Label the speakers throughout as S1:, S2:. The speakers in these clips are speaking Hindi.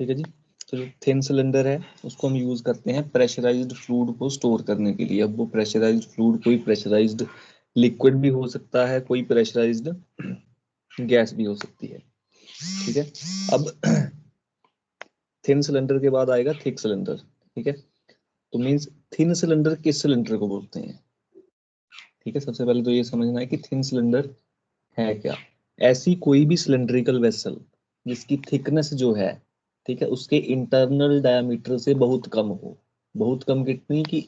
S1: ठीक है जी। तो जो थिन सिलेंडर है उसको हम यूज करते हैं प्रेशराइज्ड फ्लूइड को स्टोर करने के लिए। अब वो प्रेशराइज्ड फ्लूइड कोई प्रेशराइज्ड लिक्विड भी हो सकता है, कोई प्रेशराइज्ड गैस भी हो सकती है। ठीक है। अब थिन सिलेंडर के बाद आएगा थिक सिलेंडर। ठीक है। तो मींस थिन सिलेंडर किस सिलेंडर को बोलते हैं? ठीक है, सबसे पहले तो ये समझना है कि थिन सिलेंडर है क्या। ऐसी कोई भी सिलेंड्रिकल वेसल जिसकी थिकनेस जो है, ठीक है, उसके इंटरनल डायमीटर से बहुत कम हो। बहुत कम कितनी कि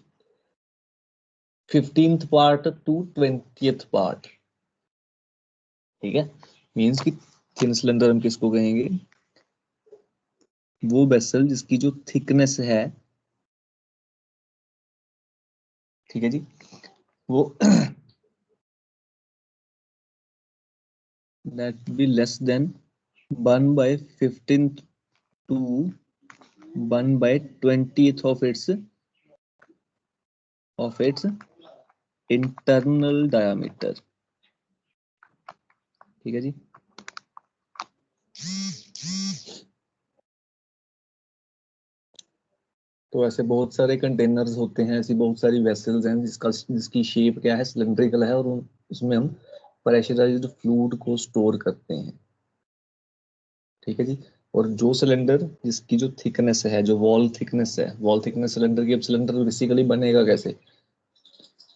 S1: 15th part two 20th part. ठीक है। मींस कि थिन सिलेंडर हम किसको कहेंगे? वो वेसल जिसकी जो थिकनेस है, ठीक है जी, वो that be less than 1/15th to 1/20th of its internal diameter। ठीक है जी। तो ऐसे बहुत सारे कंटेनर्स होते हैं, ऐसी बहुत सारी वेसल्स हैं जिसकी शेप क्या है, सिलेंड्रिकल है, और उसमें हम प्रेशराइज्ड फ्लूइड को स्टोर करते हैं। ठीक है जी। और जो सिलेंडर जिसकी जो थिकनेस है, जो वॉल थिकनेस है, वॉल थिकनेस सिलेंडर की, अब सिलेंडर बेसिकली बनेगा कैसे?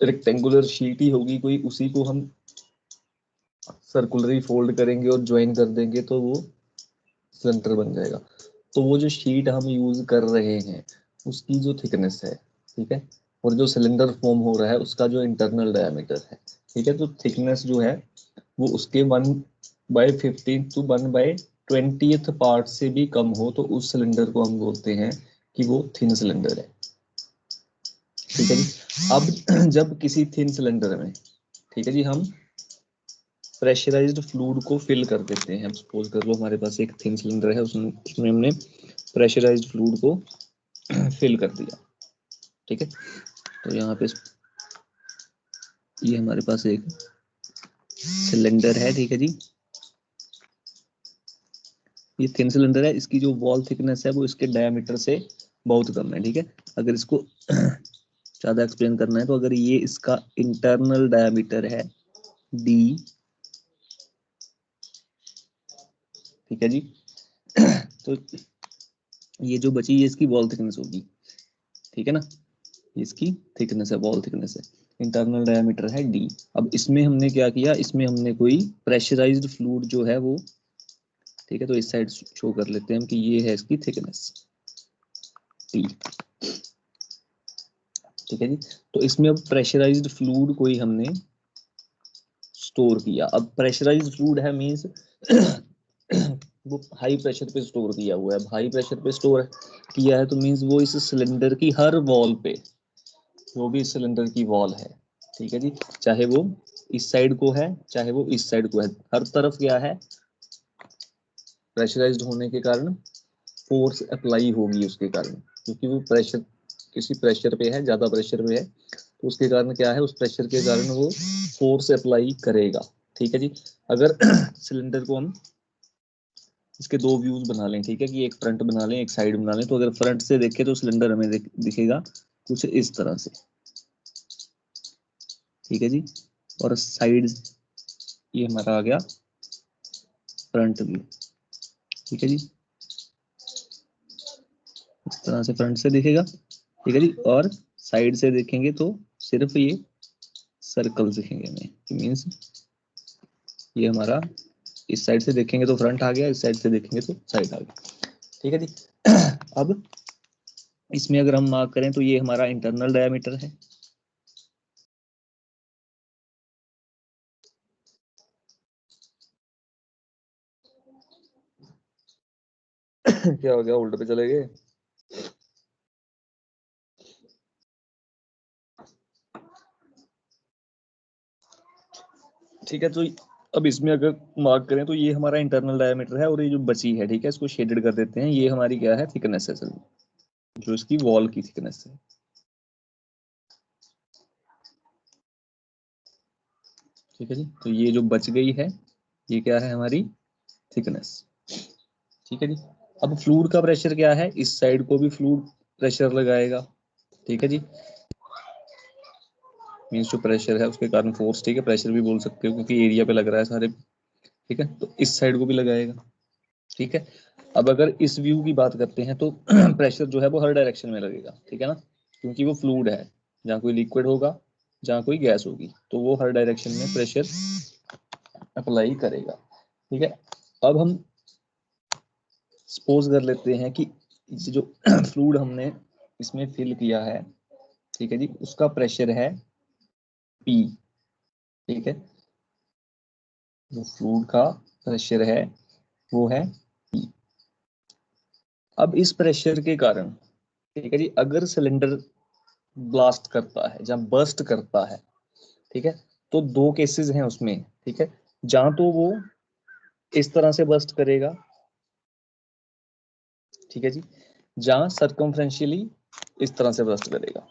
S1: रेक्टेंगुलर शीट ही होगी कोई, उसी को हम सर्कुलरली फोल्ड करेंगे और ज्वाइन कर देंगे तो वो सिलेंडर बन जाएगा। तो वो जो शीट हम यूज कर रहे हैं उसकी जो थिकनेस है, ठीक है, और जो सिलेंडर फॉर्म हो रहा है उसका जो इंटरनल डायमीटर है, ठीक है, तो थिकनेस जो है वो उसके 1/15 टू 1/20th पार्ट से भी कम हो तो उस सिलेंडर को हम बोलते हैं कि वो थिन सिलेंडर है। ठीक है जी। अब जब किसी थिन सिलेंडर में, ठीक है जी, हम प्रेशराइज्ड फ्लूइड को फिल कर देते हैं। सपोज कर लो हमारे पास एक थिन सिलेंडर है, उसमें हमने प्रेशराइज्ड फ्लूइड को फिल कर दिया। ठीक है। तो यहाँ पे ये हमारे पास एक सिलेंडर है। ठीक है जी। ये थिन सिलेंडर है, इसकी जो वॉल थिकनेस है वो इसके डायमीटर से बहुत कम है। ठीक है। अगर इसको ज्यादा एक्सप्लेन करना है तो अगर ये इसका इंटरनल डायमीटर है d, ठीक है जी, तो ये जो बची ये इसकी वॉल थिकनेस होगी। ठीक है ना, इसकी थिकनेस है, वॉल थिकनेस है, इंटरनल डायमीटर है d। अब इसमें हमने क्या किया, इसमें हमने कोई प्रेशराइज्ड फ्लूइड जो है वो, ठीक है, तो इस साइड शो कर लेते हैं हम कि ये है इसकी थिकनेस t। ठीक है जी। तो इसमें अब प्रेशराइज्ड फ्लूइड कोई हमने स्टोर किया। अब प्रेशराइज्ड फ्लूइड है मींस वो हाई प्रेशर पे स्टोर किया हुआ है। हाई प्रेशर पे स्टोर किया है तो मींस वो इस सिलेंडर की हर वॉल पे, जो भी इस सिलेंडर की वॉल है, ठीक है जी, चाहे वो इस साइड को है चाहे वो इस साइड को है, हर तरफ क्या है, प्रेशराइज्ड होने के कारण फोर्स अप्लाई होगी उसके कारण, क्योंकि वो प्रेशर किसी प्रेशर पे है, ज्यादा प्रेशर पे है, तो उसके कारण क्या है, उस प्रेशर के कारण वो फोर्स अप्लाई करेगा। ठीक है जी। अगर सिलेंडर को हम इसके दो व्यूज बना लें, ठीक है, कि एक फ्रंट बना लें एक साइड बना लें, तो अगर फ्रंट से देखें तो सिलेंडर हमें दिखेगा कुछ इस तरह से। ठीक है जी। और साइड, ये हमारा आ गया फ्रंट व्यू। ठीक है जी, इस तरह से फ्रंट से दिखेगा। ठीक है जी। और साइड से देखेंगे तो सिर्फ ये सर्कल दिखेंगे हमें, मीन्स ये हमारा, इस साइड से देखेंगे तो फ्रंट आ गया, इस साइड से देखेंगे तो साइड आ गया। ठीक है जी। अब इसमें अगर हम मार्क करें तो ये हमारा इंटरनल डायमीटर है। क्या हो गया, उल्टे पे चले गए? ठीक है। तो अब इसमें अगर मार्क करें तो ये हमारा इंटरनल डायमीटर है, और ये जो बची है, ठीक है, इसको शेडेड कर देते हैं, ये हमारी क्या है, थिकनेस है सर, जो इसकी वॉल की थिकनेस है। ठीक है जी। तो ये जो बच गई है ये क्या है, हमारी थिकनेस। ठीक है जी। अब फ्लूइड का प्रेशर क्या है, इस साइड को भी फ्लूइड प्रेशर लगाएगा, ठीक है जी, मीन्स जो प्रेशर है उसके कारण फोर्स, ठीक है, प्रेशर भी बोल सकते हो क्योंकि एरिया पे लग रहा है सारे, ठीक है, तो इस साइड को भी लगाएगा, ठीक है। अब अगर इस व्यू की बात करते हैं तो प्रेशर जो है वो हर डायरेक्शन में लगेगा, ठीक है ना, क्योंकि वो फ्लूइड है, जहाँ कोई लिक्विड होगा जहाँ कोई गैस होगी तो वो हर डायरेक्शन में प्रेशर अप्लाई करेगा, ठीक है। अब हम सपोज कर लेते हैं कि जो फ्लूइड हमने इसमें फिल किया है, ठीक है जी, उसका प्रेशर है P, ठीक है, जो फ्लूइड का प्रेशर है वो है P। अब इस प्रेशर के कारण, ठीक है जी, अगर सिलेंडर ब्लास्ट करता है, जहाँ बर्स्ट करता है, ठीक है, तो दो केसेस हैं उसमें, ठीक है, जहां तो वो इस तरह से बर्स्ट करेगा, ठीक है जी, जहां सर्कमफ्रेंशियली इस तरह से बर्स्ट करेगा,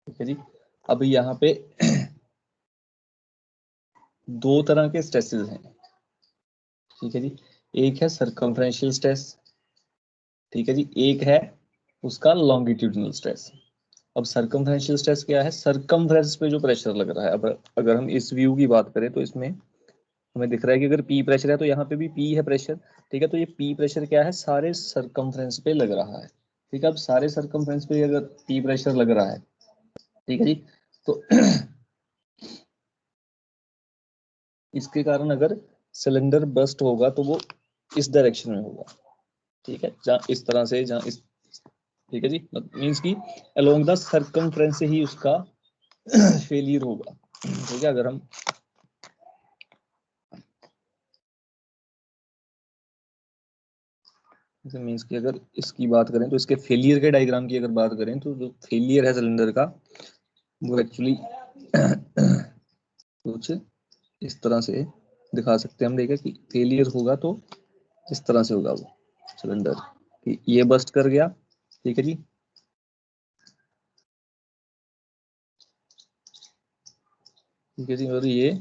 S1: ठीक है जी। अब यहाँ पे दो तरह के स्ट्रेसेस हैं, ठीक है जी, एक है सर्कमफ्रेंशियल स्ट्रेस, ठीक है जी, एक है उसका लॉन्गिट्यूडिनल स्ट्रेस। अब सर्कमफ्रेंशियल स्ट्रेस क्या है, सर्कमफ्रेंस पे जो प्रेशर लग रहा है, अब अगर हम इस व्यू की बात करें तो इसमें हमें दिख रहा है कि अगर पी प्रेशर है तो यहाँ पे भी पी है प्रेशर, ठीक है, तो ये पी प्रेशर क्या है, सारे सर्कमफ्रेंस पे लग रहा है, ठीक है। अब सारे सर्कमफ्रेंस पे अगर पी प्रेशर लग रहा है, ठीक है जी, तो इसके कारण अगर सिलेंडर बस्ट होगा तो वो इस डायरेक्शन में होगा, ठीक है, जहाँ इस तरह से, जहाँ इस, ठीक है जी, मीन्स की अलोंग द सर्कमफ्रेंस से ही उसका फेलियर होगा, ठीक है। अगर हम मीन्स की अगर इसकी बात करें तो इसके फेलियर के डायग्राम की अगर बात करें तो जो फेलियर है सिलेंडर का वो एक्चुअली कुछ इस तरह से दिखा सकते हैं हम, देखा कि फेलियर होगा तो इस तरह से होगा वो सिलेंडर कि ये बस्ट कर गया, ठीक है जी, ठीक है जी, और ये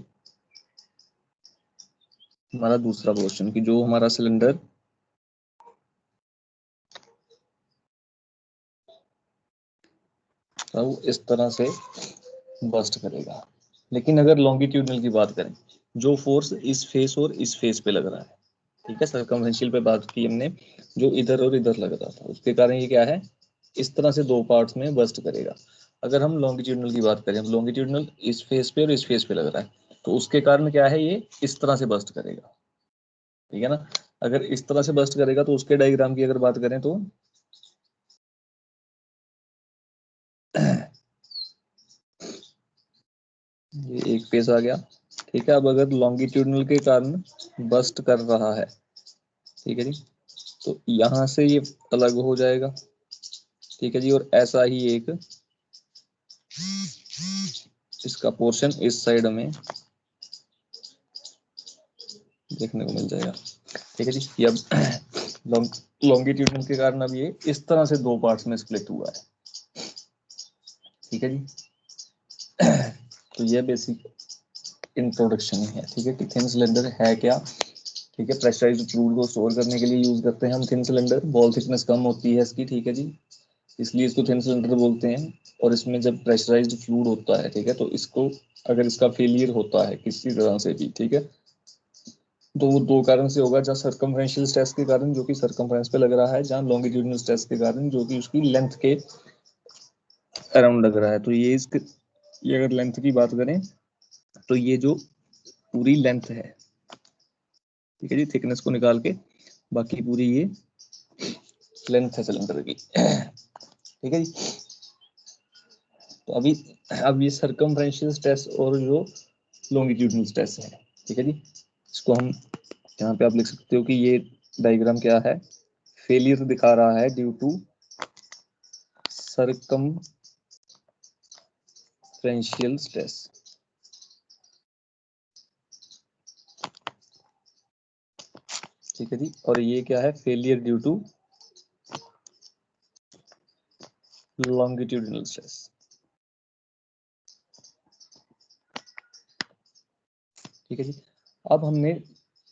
S1: हमारा दूसरा पोर्शन कि जो हमारा सिलेंडर वो इस तरह से बस्ट करेगा। लेकिन अगर लॉन्गिट्यूडनल की बात करें, जो फोर्स इस फेस और इस फेस पे लग रहा है, ठीक है, सर्कमफरेंशियल पे बात की हमने, जो इधर और इधर लग रहा था, उसके कारण ये क्या है, इस तरह से दो पार्ट्स में बस्ट करेगा। अगर हम लॉन्गिट्यूडनल की बात करें, हम लॉन्गिट्यूडनल इस फेस पे और इस फेस पे लग रहा है, तो उसके कारण क्या है, ये इस तरह से बस्ट करेगा, ठीक है ना। अगर इस तरह से बस्ट करेगा तो उसके डायग्राम की अगर बात करें तो ये एक फेस आ गया, ठीक है। अब अगर लॉन्गिट्यूडनल के कारण बस्ट कर रहा है, ठीक है जी, तो यहां से ये अलग हो जाएगा, ठीक है जी, और ऐसा ही एक इसका पोर्शन इस साइड में देखने को मिल जाएगा, ठीक है जी। ये अब लॉन्गिट्यूडनल के कारण अब ये इस तरह से दो पार्ट्स में स्प्लिट हुआ है, ठीक है जी। तो ये बेसिक इंट्रोडक्शन है, ठीक है, कि थिन सिलेंडर है क्या, ठीक है। प्रेशराइज्ड फ्लूइड को स्टोर करने के लिए यूज करते हैं हम थिन सिलेंडर, बॉल थिकनेस कम होती है इसकी, ठीक है जी, इसलिए इसको थिन सिलेंडर बोलते हैं। और इसमें जब प्रेशराइज्ड फ्लूइड होता है, ठीक है, तो इसको अगर इसका फेलियर होता है किसी तरह से भी, ठीक है, तो वो दो कारण से होगा, जहाँ सर्कमफ्रेंशियल स्ट्रेस के कारण जो कि सर्कमफ्रेंस पे लग रहा है, जहाँ लॉन्गिट्यूडिनल स्ट्रेस के कारण जो कि उसकी लेंथ के अराउंड लग रहा है। तो ये इसके, ये अगर लेंथ की बात करें तो ये जो पूरी लेंथ है, ठीक है जी, थिकनेस को निकाल के बाकी पूरी ये लेंथ है सिलेंडर की, ठीक है जी। तो अभी अब ये सर्कमफ्रेंशियल स्ट्रेस और जो लॉन्गिट्यूडिनल स्ट्रेस है, ठीक है जी, इसको हम यहाँ पे आप लिख सकते हो कि ये डायग्राम क्या है, फेलियर दिखा रहा है ड्यू टू सर्कमफ्रेंशियल स्ट्रेस, ठीक है जी, और ये क्या है, failure due to longitudinal stress, ठीक है जी। अब हमने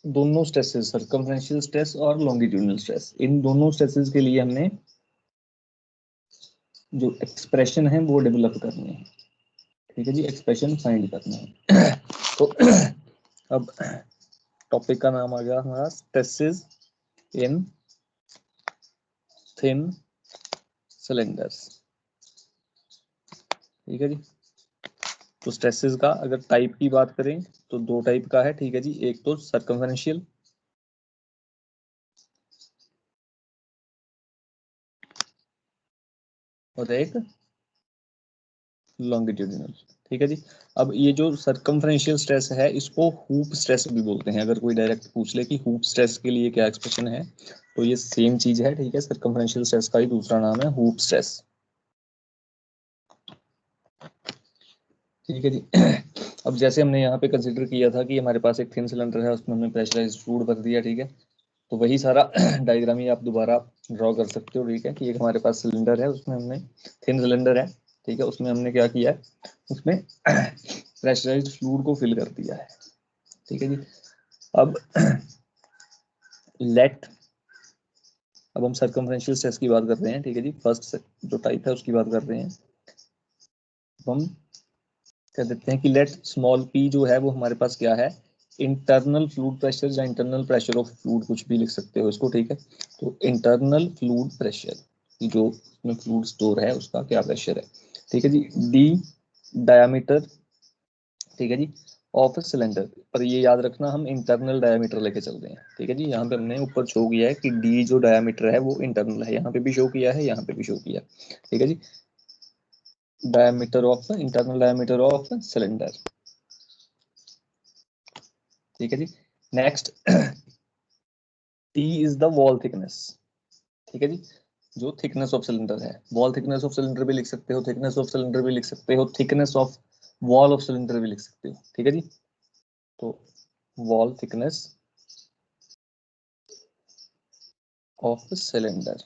S1: दोनों स्ट्रेसेस, सर्कमफ्रेंशियल स्ट्रेस और लॉन्गिट्यूडिनल स्ट्रेस, इन दोनों स्ट्रेसेस के लिए हमने जो एक्सप्रेशन है वो डेवलप करने हैं, ठीक है जी, एक्सप्रेशन फाइंड करना है। तो अब टॉपिक का नाम आ गया हमारा स्ट्रेसेस इन थिन सिलेंडर्स, ठीक है जी। तो स्ट्रेसेस का अगर टाइप की बात करें तो दो टाइप का है, ठीक है जी, एक तो सर्कमफ्रेंशियल और एक लॉन्गिट्यूडिनल, ठीक है जी। अब ये जो सर्कमफ्रेंशियल स्ट्रेस है इसको हूप स्ट्रेस भी बोलते हैं। अगर कोई डायरेक्ट पूछ ले कि हूप स्ट्रेस के लिए क्या एक्सप्रेशन है, तो ये सेम चीज है, ठीक है। सर्कमफ्रेंशियल स्ट्रेस का ही दूसरा नाम है हूप स्ट्रेस, ठीक है जी। अब जैसे हमने यहाँ पे कंसिडर किया था कि हमारे पास एक थिन सिलेंडर है, उसमें हमने प्रेशराइज्ड फ्लूइड भर दिया, ठीक है। तो वही सारा डायग्राम ही आप दोबारा ड्रॉ कर सकते हो, ठीक है, कि एक हमारे पास सिलेंडर है, उसमें हमने थिन सिलेंडर है, ठीक है, उसमें हमने क्या किया है, उसमें प्रेशराइज्ड फ्लूइड को फिल कर दिया है, ठीक है जी। अब लेट, अब हम सर्कमफ्रेंशियल स्ट्रेस की बात कर रहे हैं, ठीक है जी, फर्स्ट जो टाइप है उसकी बात कर रहे हैं। हम कह देते हैं कि लेट स्मॉल पी जो है वो हमारे पास क्या है, इंटरनल फ्लूइड प्रेशर या इंटरनल प्रेशर ऑफ फ्लूइड, कुछ भी लिख सकते हो इसको, ठीक है। तो इंटरनल फ्लूइड प्रेशर, जो उसमें फ्लूइड स्टोर है उसका क्या प्रेशर है, ठीक है जी। डी डायामीटर, ठीक है जी, ऑफ सिलेंडर, पर ये याद रखना हम इंटरनल डायामीटर लेके चल रहे हैं, ठीक है जी। यहाँ पे हमने ऊपर शो किया है कि डी जो डायामीटर है वो इंटरनल है, यहाँ पे भी शो किया है, यहाँ पे भी शो किया, ठीक है जी। Diameter of, internal diameter of cylinder, ठीक है जी। Next, T is the wall thickness, ठीक है जी, जो थिकनेस ऑफ सिलेंडर है। वॉल थिकनेस ऑफ सिलेंडर भी लिख सकते हो, थिकनेस ऑफ सिलेंडर भी लिख सकते हो, thickness of wall of cylinder भी लिख सकते हो, ठीक है जी। तो वॉल थिकनेस ऑफ सिलेंडर,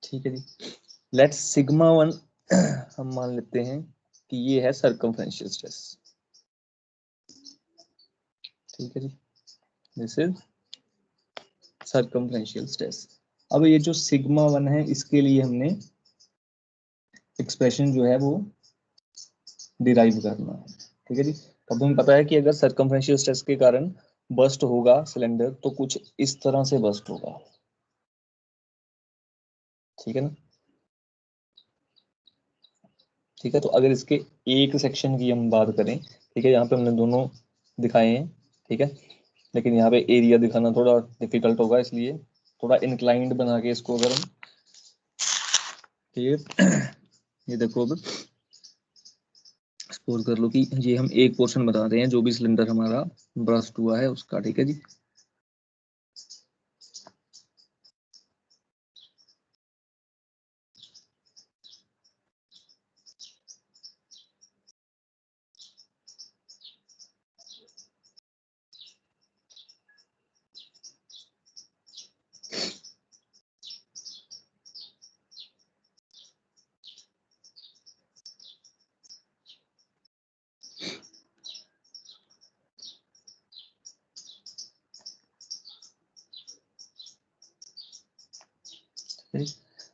S1: ठीक है जी। लेट्स सिग्मा वन हम मान लेते हैं कि ये है सर्कमफ्रेंशियल स्ट्रेस, ठीक है जी, दिस इज सर्कमफ्रेंशियल स्ट्रेस। अब ये जो सिग्मा वन है इसके लिए हमने एक्सप्रेशन जो है वो डिराइव करना है, ठीक है जी। अब हमें पता है कि अगर सर्कमफ्रेंशियल स्ट्रेस के कारण बस्ट होगा सिलेंडर तो कुछ इस तरह से बस्ट होगा, ठीक है ना। ठीक है, तो अगर इसके एक सेक्शन की हम बात करें, ठीक है, यहाँ पे हमने दोनों दिखाए हैं, ठीक है, लेकिन यहाँ पे एरिया दिखाना थोड़ा डिफिकल्ट होगा, इसलिए थोड़ा इंक्लाइंड बना के इसको अगर हम, ये देखो अब सपोज कर लो कि ये हम एक पोर्शन बता रहे हैं जो भी सिलेंडर हमारा ब्रस्ट हुआ है उसका, ठीक है जी।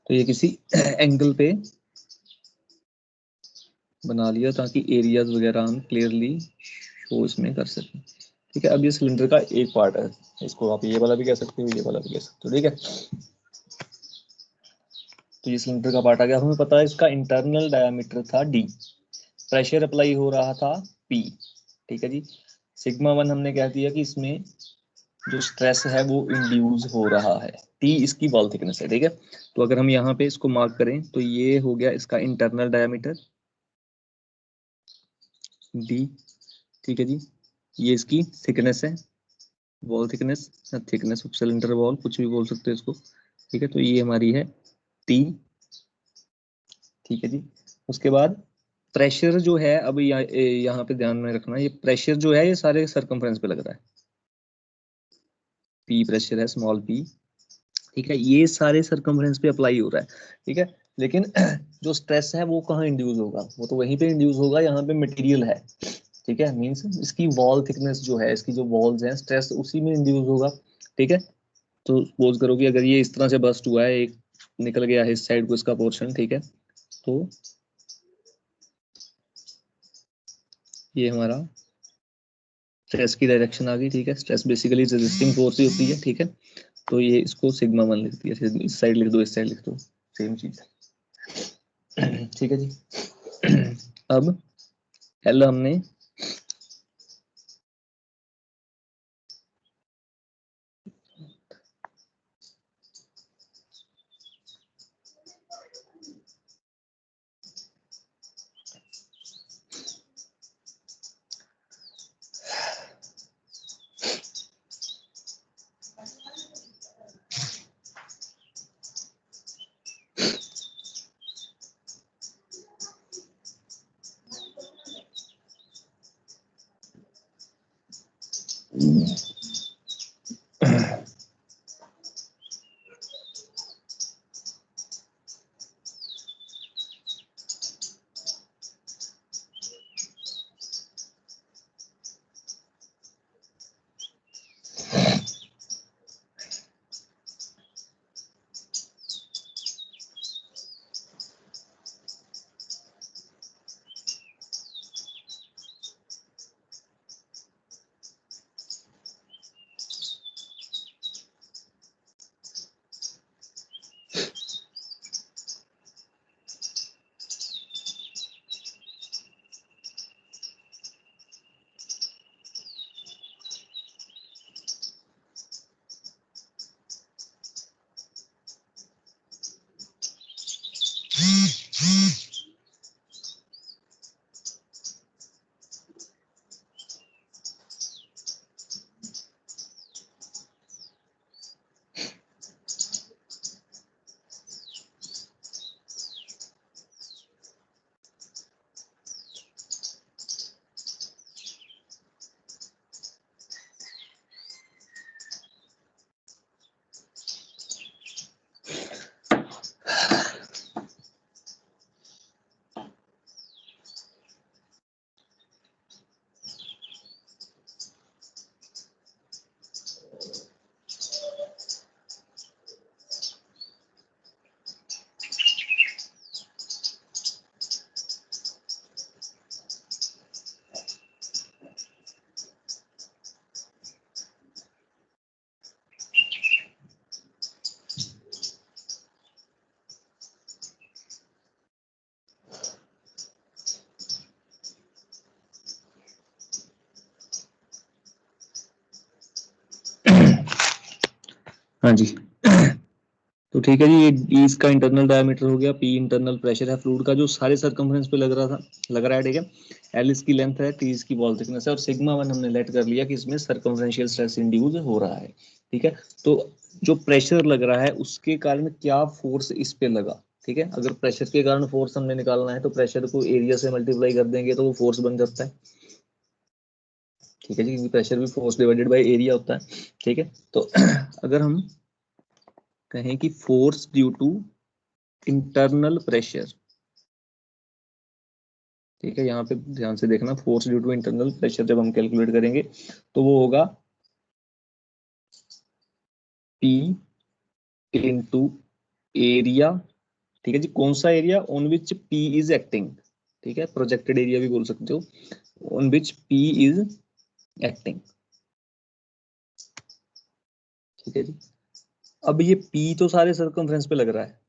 S1: तो ये किसी एंगल पे बना लिया ताकि एरियाज वगैरह हम क्लियरली शो इसमें कर सकें, ठीक है। अब ये सिलेंडर का एक पार्ट है, इसको आप ये वाला भी कह सकते हो, ये वाला भी कह सकते हो, ठीक है। तो ये सिलेंडर का पार्ट आ गया, हमें पता है इसका इंटरनल डायमीटर था डी, प्रेशर अप्लाई हो रहा था पी, ठीक है जी। सिग्मा वन हमने कह दिया कि इसमें जो स्ट्रेस है वो इंड्यूस हो रहा है, टी इसकी वॉल थिकनेस है, ठीक है। तो अगर हम यहाँ पे इसको मार्क करें तो ये हो गया इसका इंटरनल डायमीटर डी, ठीक है जी। ये इसकी थिकनेस है, wall thickness, thickness of cylinder wall, कुछ भी बोल सकते हो इसको, ठीक है। तो ये हमारी है टी, ठीक है जी। उसके बाद प्रेशर जो है, अब यहाँ पे ध्यान में रखना, ये प्रेशर जो है ये सारे सरकमफ्रेंस पे लग रहा है, पी प्रेशर है स्मॉल पी, ठीक है, ये सारे सरकमफ्रेंस पे अप्लाई हो रहा है, ठीक है। लेकिन जो स्ट्रेस है वो कहाँ इंड्यूस होगा, वो तो वहीं पे इंड्यूस होगा, यहाँ पे मटेरियल है, ठीक है, मींस इसकी वॉल थिकनेस जो है, इसकी जो वॉल्स हैं, स्ट्रेस उसी में इंड्यूस होगा। ठीक है, तो सपोज करो कि अगर ये इस तरह से बस्ट हुआ है, एक निकल गया है इस साइड को इसका पोर्शन, ठीक है, तो ये हमारा स्ट्रेस की डायरेक्शन आ गई। ठीक है, स्ट्रेस बेसिकली रेजिस्टिंग फोर्स ही होती है। ठीक है, तो ये इसको सिग्मा 1 लिख दिया, इस साइड लिख दो, इस साइड लिख दो, सेम चीज है। ठीक है जी। अब एल हमने हाँ जी, तो ठीक है जी, ये इसका इंटरनल डायमीटर हो गया, पी इंटरनल प्रेशर है फ्लूइड का जो सारे सरकमफ्रेंस पे लग रहा है। ठीक है, एल इसकी लेंथ है, टी इसकी वॉल थिकनेस है, और सिग्मा 1 हमने लेट कर लिया कि इसमें सरकमफ्रेंशियल स्ट्रेस इंड्यूस हो रहा है। ठीक है, तो जो प्रेशर लग रहा है उसके कारण क्या फोर्स इस पे लगा। ठीक है, अगर प्रेशर के कारण फोर्स हमने निकालना है तो प्रेशर को एरिया से मल्टीप्लाई कर देंगे तो वो फोर्स बन जाता है। ठीक है जी, क्योंकि प्रेशर भी फोर्स डिवाइडेड बाय एरिया होता है। ठीक है, तो अगर हम कहें कि force due to internal pressure, ठीक है, यहाँ पे ध्यान से देखना, force due to internal pressure जब हम कैलकुलेट करेंगे तो वो होगा P इंटू एरिया। ठीक है जी, कौन सा area, on which P is acting. ठीक है, प्रोजेक्टेड एरिया भी बोल सकते हो, on which P is acting. ठीक है जी, अब ये P तो सारे सर्कमफ्रेंस पे लग रहा है।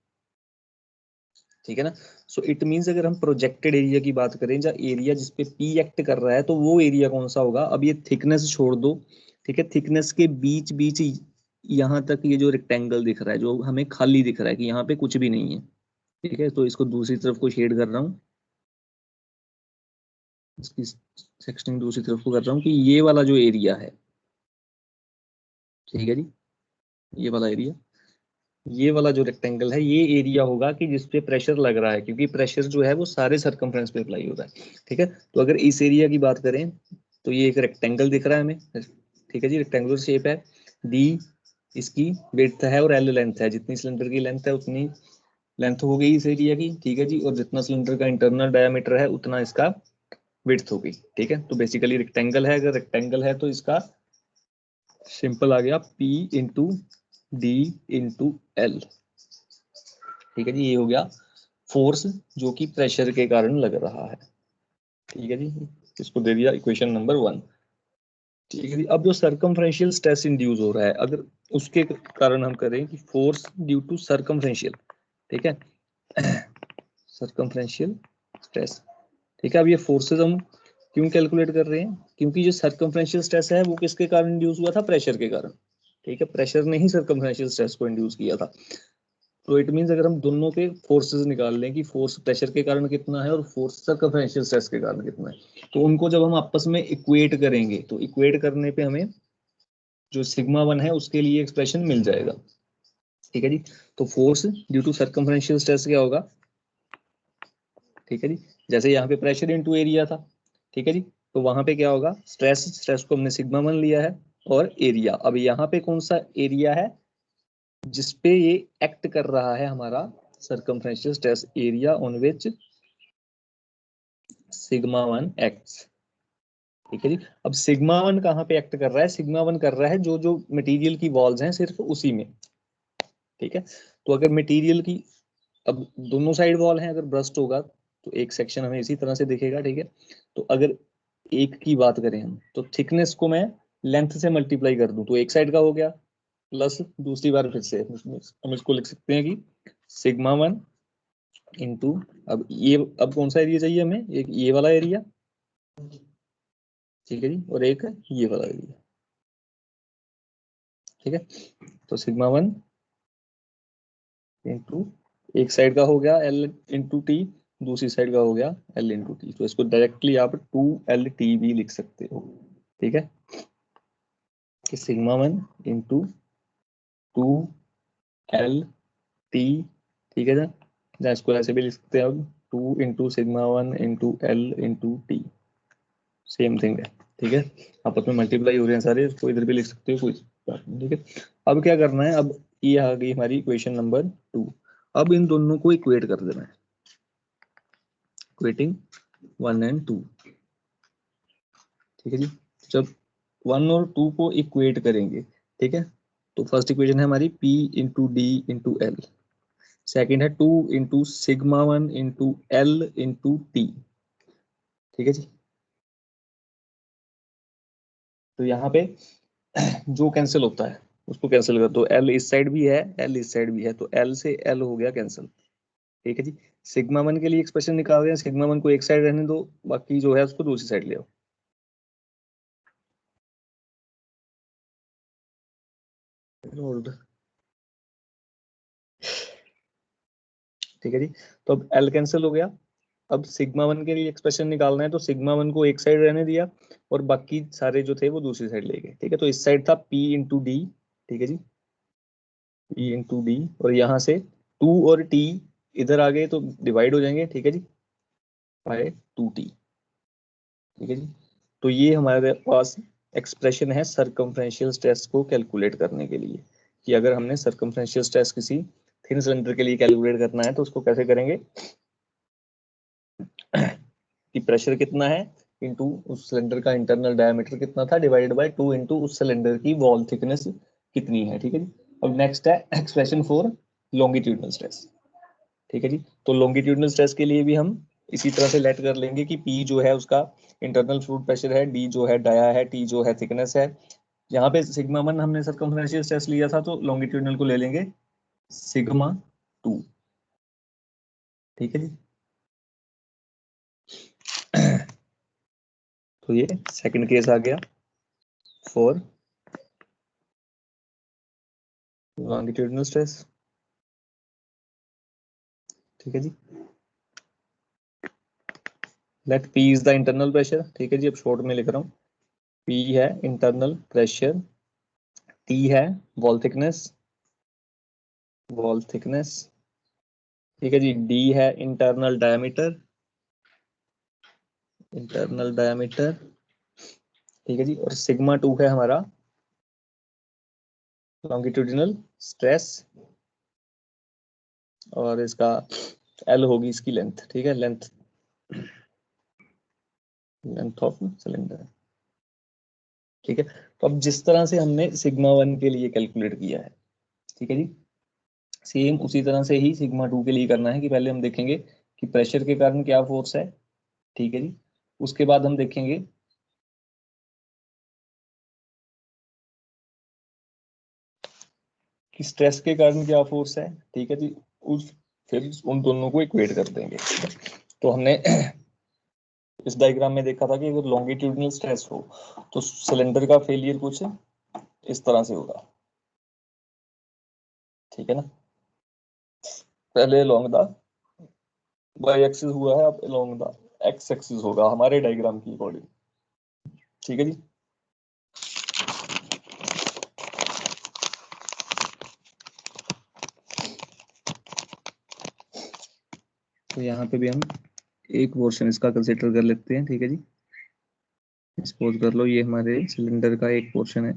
S1: ठीक है ना, सो इट मींस अगर हम प्रोजेक्टेड एरिया की बात करें, या एरिया जिसपे P एक्ट कर रहा है, तो वो एरिया कौन सा होगा। अब ये थिकनेस छोड़ दो। ठीक है, थिकनेस के बीच बीच यहाँ तक ये जो रेक्टेंगल दिख रहा है, जो हमें खाली दिख रहा है कि यहाँ पे कुछ भी नहीं है। ठीक है, तो इसको दूसरी तरफ को शेड कर रहा हूँ, इसकी सेक्शनिंग दूसरी तरफ को कर रहा हूँ कि ये वाला जो एरिया है, ठीक है जी, ये वाला एरिया, ये वाला जो रेक्टेंगल है, ये एरिया होगा कि जिसपे प्रेशर लग रहा है, क्योंकि प्रेशर जो है वो सारे सरकमफ्रेंस पे अप्लाई होता है। ठीक है, तो अगर इस एरिया की बात करें तो ये एक रेक्टेंगल दिख रहा है हमें। ठीक है जी, रेक्टेंगुलर शेप है, डी इसकी विड्थ है और एल लेंथ है, जितनी सिलेंडर की लेंथ है उतनी लेंथ हो गई इस एरिया की। ठीक है जी, और जितना सिलेंडर का इंटरनल डायमीटर है उतना इसका विड्थ होगी, ठीक है। तो बेसिकली रेक्टेंगल है, अगर रेक्टेंगल है तो इसका सिंपल आ गया P into D into L, ठीक है जी। ये हो गया फोर्स जो कि प्रेशर के कारण लग रहा है, ठीक है जी। इसको दे दिया इक्वेशन नंबर 1, ठीक है जी। अब जो सर्कमफ्रेंशियल स्ट्रेस इंड्यूस हो रहा है, अगर उसके कारण हम करें कि फोर्स ड्यू टू सर्कमफ्रेंशियल, ठीक है, सर्कमफ्रेंशियल स्ट्रेस, ठीक है। अब ये फोर्सेस हम क्यों कैलकुलेट कर रहे हैं, क्योंकि जो सर्कमफ्रेंशियल स्ट्रेस है वो किसके कारण इंड्यूस हुआ था, प्रेशर के कारण, ठीक है। प्रेशर ने ही सर्कमफ्रेंशियल स्ट्रेस को इंड्यूस किया था। तो इट मींस अगर हम दोनों के फोर्सेस निकाल लें कि फोर्स प्रेशर के कारण कितना है और फोर्स सर्कमफ्रेंशियल स्ट्रेस के कारण कितना है, तो उनको जब हम आपस में इक्वेट करेंगे तो इक्वेट करने पे हमें जो सिग्मा 1 है उसके लिए एक्सप्रेशन मिल जाएगा, ठीक है जी। तो force due to circumferential stress क्या होगा, ठीक है जी, जैसे यहाँ पे प्रेशर इनटू एरिया था, ठीक है जी। तो वहां पे क्या होगा, स्ट्रेस, स्ट्रेस को हमने सिग्मा 1 लिया है, और एरिया, अब यहाँ पे कौन सा एरिया है जिसपे ये एक्ट कर रहा है हमारा circumferential stress, area on which sigma 1 acts, ठीक है जी। अब सिग्मा 1 कहाँ पे एक्ट कर रहा है, सिग्मा 1 कर रहा है जो जो मटेरियल की वॉल्स हैं सिर्फ उसी में, ठीक है। तो अगर मटेरियल की, अब दोनों साइड वॉल हैं, अगर ब्रस्ट होगा तो एक सेक्शन हमें इसी तरह से दिखेगा, ठीक है। तो अगर एक की बात करें हम, तो थिकनेस को मैं लेंथ से मल्टीप्लाई कर दूं तो एक साइड का हो गया, प्लस दूसरी बार फिर से हम इसको लिख सकते हैं कि सिग्मा 1 इंटू, अब ये, अब कौन सा एरिया चाहिए हमें, एक ये वाला एरिया, ठीक है जी, और एक ये वाला एरिया, ठीक है। तो सिग्मा 1 इंटू, एक साइड का हो गया L इंटू टी, दूसरी साइड का हो गया L इंटू टी, तो इसको डायरेक्टली आप 2LT भी लिख सकते हो, ठीक है, कि सिग्मा 1 इंटू 2LT, ठीक है ना, या इसको ऐसे भी लिख सकते हैं, अब 2 into sigma 1 into L into T, same thing है, ठीक है। आपस में मल्टीप्लाई हो रहे हैं सारे, इसको इधर भी लिख सकते हो, कोई बात नहीं, ठीक है। अब क्या करना है, अब ये आ गई हमारी इक्वेशन नंबर 2, अब इन दोनों को इक्वेट कर देना है, इक्वेटिंग 1 एंड 2, ठीक है जी। जब 1 और 2 को इक्वेट करेंगे, ठीक है, तो फर्स्ट इक्वेशन है हमारी P into D into L, second है 2 into sigma 1 into L into T, ठीक है जी। तो यहाँ पे जो कैंसिल होता है उसको कैंसिल कर दो, एल इस साइड भी है, एल इस साइड भी है, तो एल से एल हो गया कैंसिल, ठीक है जी। सिग्मा 1 के लिए एक्सप्रेशन निकाल रहे हैं, सिग्मा 1 को एक साइड रहने दो, बाकी जो है उसको दूसरी साइड ले आओ, ठीक है जी। तो अब एल कैंसिल हो गया, अब सिग्मा 1 के लिए एक्सप्रेशन निकालना है, तो सिग्मा 1 को एक साइड रहने दिया और बाकी सारे जो थे वो दूसरी साइड ले गए, ठीक है। तो इस साइड था P इंटू डी, ठीक है जी, P इंटू डी, और यहाँ से 2 और T इधर आ गए तो डिवाइड हो जाएंगे, ठीक है जी, बाय 2T, ठीक है जी। तो ये हमारे पास एक्सप्रेशन है सर्कमफ्रेंशियल स्ट्रेस को कैलकुलेट करने के लिए, कि अगर हमने सर्कमफ्रेंशियल स्ट्रेस किसी थिन सिलेंडर के लिए कैलकुलेट करना है तो उसको कैसे करेंगे, कि प्रेशर कितना है इंटू उस सिलेंडर का इंटरनल डायमीटर कितना था डिवाइडेड बाय 2 इंटू उस सिलेंडर की वॉल थिकनेस कितनी है, ठीक है जी। अब नेक्स्ट है एक्सप्रेशन फॉर लॉन्गिट्यूडनल स्ट्रेस, ठीक है जी। तो लॉन्गिट्यूडनल स्ट्रेस के लिए भी हम इसी तरह से लेट कर लेंगे कि P जो है उसका इंटरनल फ्लूइड प्रेशर है, D जो है डाया है, T जो है थिकनेस है, यहाँ पे सिग्मा 1 हमने सर्कमफ्रेंशियल स्ट्रेस लिया था तो लॉन्गिट्यूडनल को ले लेंगे सिग्मा 2, ठीक है जी। तो ये सेकंड केस आ गया फॉर लॉन्गिट्यूडनल स्ट्रेस, ठीक है जी। Let P is the internal pressure, ठीक है जी, अब शॉर्ट में लिख रहा हूँ, P है इंटरनल प्रेशर, T है वॉल थिकनेस, वॉल थिकनेस, ठीक है जी, D है इंटरनल डायमीटर, इंटरनल डायमीटर, ठीक है जी, और सिग्मा 2 है हमारा लॉन्गिट्यूडिनल स्ट्रेस, और इसका L होगी इसकी लेंथ, ठीक है, लेंथ लेंथ ऑफ सिलेंडर। ठीक है, तो अब जिस तरह से हमने सिग्मा 1 के लिए कैलकुलेट किया है, ठीक है जी, सेम उसी तरह से ही सिग्मा 2 के लिए करना है कि पहले हम देखेंगे कि प्रेशर के कारण क्या फोर्स है, ठीक है जी, उसके बाद हम देखेंगे कि स्ट्रेस के कारण क्या फोर्स है, ठीक है जी, उस फिर उन दोनों को इक्वेट कर देंगे। तो हमने इस डायग्राम में देखा था कि अगर लॉन्गिट्यूडिनल स्ट्रेस हो तो सिलेंडर का फेलियर कुछ इस तरह से होगा, ठीक है ना, पहले अलोंग द वाई एक्सिस हुआ है, अब अलोंग द एक्स एक्सिस होगा हमारे डायग्राम की अकॉर्डिंग, ठीक है जी। तो यहाँ पे भी हम एक पोर्शन इसका कंसिडर कर लेते हैं, ठीक है जी, सपोज कर लो ये हमारे सिलेंडर का एक पोर्शन है,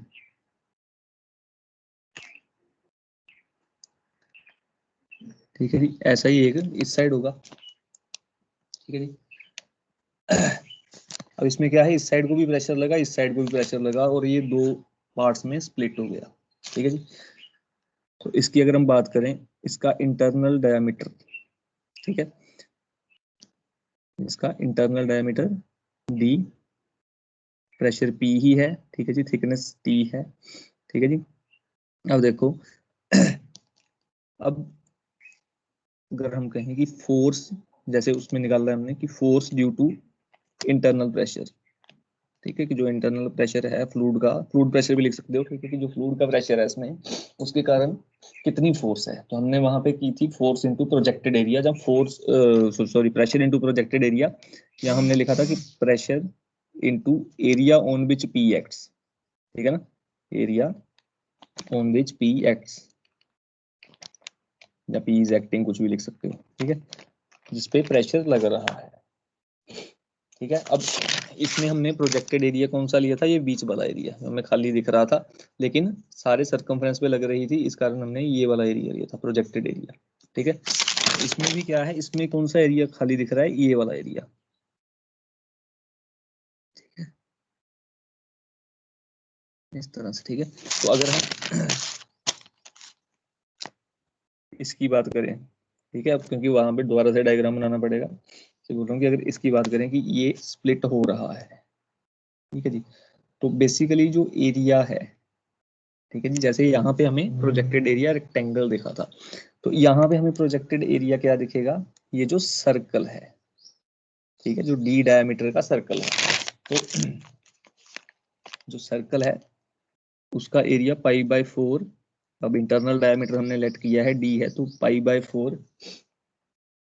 S1: ठीक है जी, ऐसा ही एक इस साइड होगा, ठीक है जी। अब इसमें क्या है, इस साइड को भी प्रेशर लगा, इस साइड को भी प्रेशर लगा और ये दो पार्ट्स में स्प्लिट हो गया, ठीक है जी। तो इसकी अगर हम बात करें, इसका इंटरनल डायमीटर, ठीक है, इसका internal diameter D, pressure P ही है, ठीक है जी, थिकनेस टी है, ठीक है जी। अब देखो अब अगर हम कहें कि फोर्स, जैसे उसमें निकाला है हमने कि force due to internal pressure, ठीक है, कि जो इंटरनल प्रेशर है फ्लूइड का, फ्लूइड प्रेशर भी लिख सकते हो, ठीक है, कि जो फ्लूइड का प्रेशर है इसमें उसके कारण कितनी फोर्स है, तो हमने वहां पे की थी फोर्स इनटू प्रोजेक्टेड एरिया, जब force sorry pressure into projected area, यहाँ हमने लिखा था कि pressure into area on which P acts, ठीक है ना, area on which P acts या पी इज एक्टिंग, कुछ भी लिख सकते हो, ठीक है, जिसपे प्रेशर लग रहा है, ठीक है। अब इसमें हमने प्रोजेक्टेड एरिया कौन सा लिया था, ये बीच वाला एरिया हमें खाली दिख रहा था, लेकिन सारे सरकमफ्रेंस पे लग रही थी, इस कारण हमने ये वाला एरिया लिया था प्रोजेक्टेड एरिया, ठीक है। इसमें भी क्या है, इसमें कौन सा एरिया खाली दिख रहा है, ये वाला एरिया, इस तरह से, ठीक है। तो अगर हम इसकी बात करें, ठीक है, अब क्योंकि वहां पे दोबारा से डायग्राम बनाना पड़ेगा, तो बोल रहा हूँ कि अगर इसकी बात करें कि ये स्प्लिट हो रहा है, ठीक है जी, तो बेसिकली जो एरिया है, ठीक है जी, जैसे यहाँ पे हमें प्रोजेक्टेड एरिया रेक्टेंगल दिखा था, तो यहाँ पे हमें प्रोजेक्टेड एरिया क्या दिखेगा, ये जो सर्कल है, ठीक है, जो डी डायमीटर का सर्कल है, तो जो सर्कल है उसका एरिया पाई बाय 4, अब इंटरनल डायमीटर हमने लेट किया है डी है, तो पाई बाय 4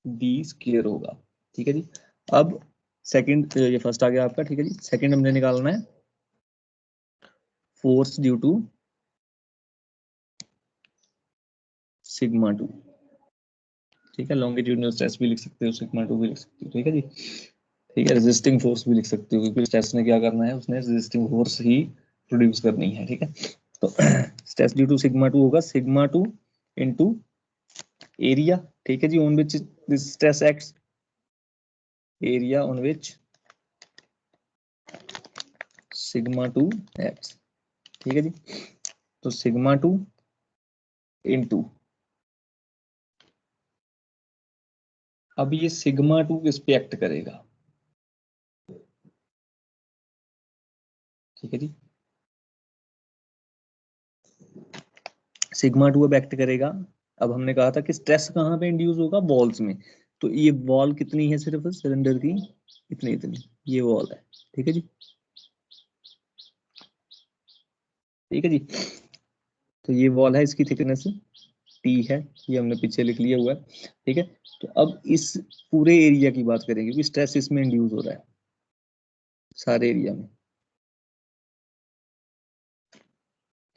S1: डी स्क्वायर होगा, ठीक है जी। अब सेकंड, ये फर्स्ट आ गया आपका, ठीक है जी, सेकंड हमने निकालना है फोर्स ड्यू टू सिग्मा 2, ठीक है, लॉन्गिट्यूडिनल स्ट्रेस भी लिख सकते हो, सिग्मा 2 भी लिख सकते हो, ठीक है जी, ठीक है, रेजिस्टिंग फोर्स भी लिख सकते हो, क्योंकि स्ट्रेस ने क्या करना है, उसने रेजिस्टिंग फोर्स ही प्रोड्यूस करनी है, ठीक है। तो स्ट्रेस ड्यू टू सिग्मा 2 होगा सिग्मा 2 इनटू एरिया, ठीक है जी, on which this stress acts, area on which sigma 2 acts, ठीक है जी। तो सिग्मा 2 इनटू, अब ये सिग्मा 2 किस पे एक्ट करेगा, ठीक है जी, सिग्मा 2 अब एक्ट करेगा, अब हमने कहा था कि स्ट्रेस कहाँ पे इंड्यूस होगा, वॉल्स में, तो ये वॉल कितनी है, सिर्फ सिलेंडर की इतनी इतनी, ये वॉल है, ठीक है जी, ठीक है जी। तो ये वॉल है, इसकी थिकनेस टी है, ये हमने पीछे लिख लिया हुआ है, ठीक है। तो अब इस पूरे एरिया की बात करेंगे, क्योंकि स्ट्रेस इसमें इंड्यूस हो रहा है सारे एरिया में,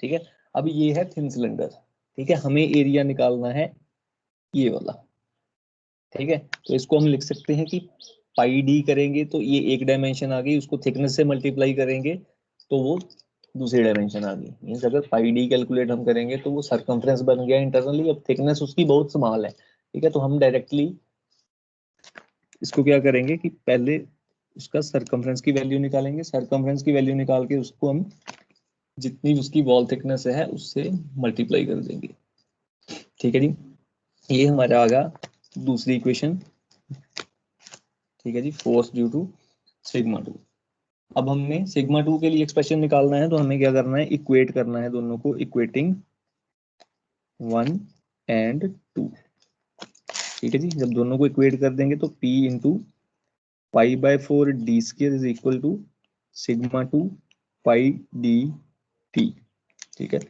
S1: ठीक है। अब ये है थिन सिलेंडर, ठीक है, हमें एरिया निकालना है ये वाला, ठीक है। तो इसको हम लिख सकते हैं कि पाई डी करेंगे तो ये एक डायमेंशन आ गई, उसको थिकनेस से मल्टीप्लाई करेंगे तो वो दूसरी डायमेंशन आ गई, मींस अगर पाई डी कैलकुलेट हम करेंगे तो वो सरकमफ्रेंस बन गया इंटरनली, अब थिकनेस उसकी बहुत स्मॉल है, ठीक है। तो हम डायरेक्टली इसको क्या करेंगे कि पहले उसका सरकमफ्रेंस की वैल्यू निकालेंगे, सरकमफ्रेंस की वैल्यू निकाल के उसको हम जितनी उसकी वॉल थिकनेस है उससे मल्टीप्लाई कर देंगे। ठीक है जी, ये हमारा आ गया दूसरी इक्वेशन। ठीक है जी, force due to sigma two. अब हमने सिग्मा टू के लिए एक्सप्रेशन निकालना है, तो हमें क्या करना है, इक्वेट करना है दोनों को, इक्वेटिंग 1 एंड 2। ठीक है जी, जब दोनों को इक्वेट कर देंगे तो P into pi by 4 D square is equal to sigma two pi D T. ठीक है,